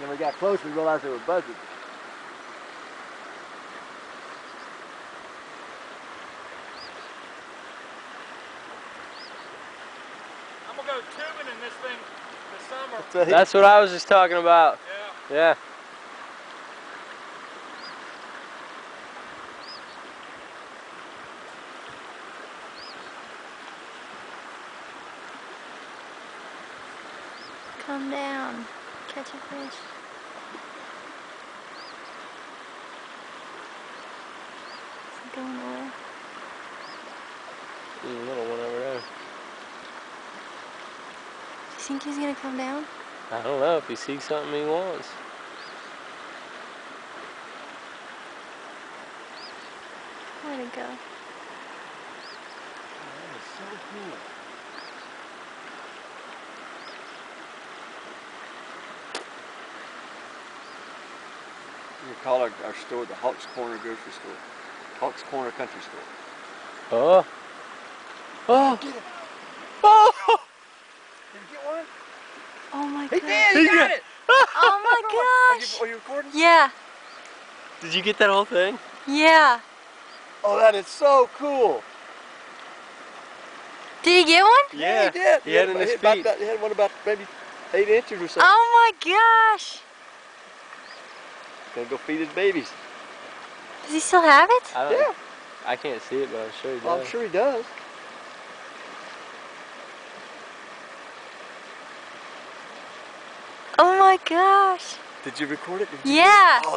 Then we got close, we realized they were buzzards. I'm gonna go tubing in this thing this summer. That's what I was just talking about. Yeah. Yeah. Come down. Catch a fish. Is it going away? There's a little one over there. Do you think he's gonna come down? I don't know if he sees something he wants. Where'd it go? That is so cool. We call our store the Hawks Corner grocery store. Hawks Corner Country Store. Oh. Oh. Get it. Oh. Did you get one? Oh my He god. did! He got it! Oh my gosh! Are you recording? Yeah. Did you get that whole thing? Yeah. Oh, that is so cool! Did he get one? Yeah. he did. He had it in his feet. He had one about maybe 8 inches or so. Oh my gosh! Gonna go feed his babies. Does he still have it? I don't, Yeah. I can't see it, but I'm sure he does. Well, I'm sure he does. Oh my gosh! Did you record it? Yeah! Oh,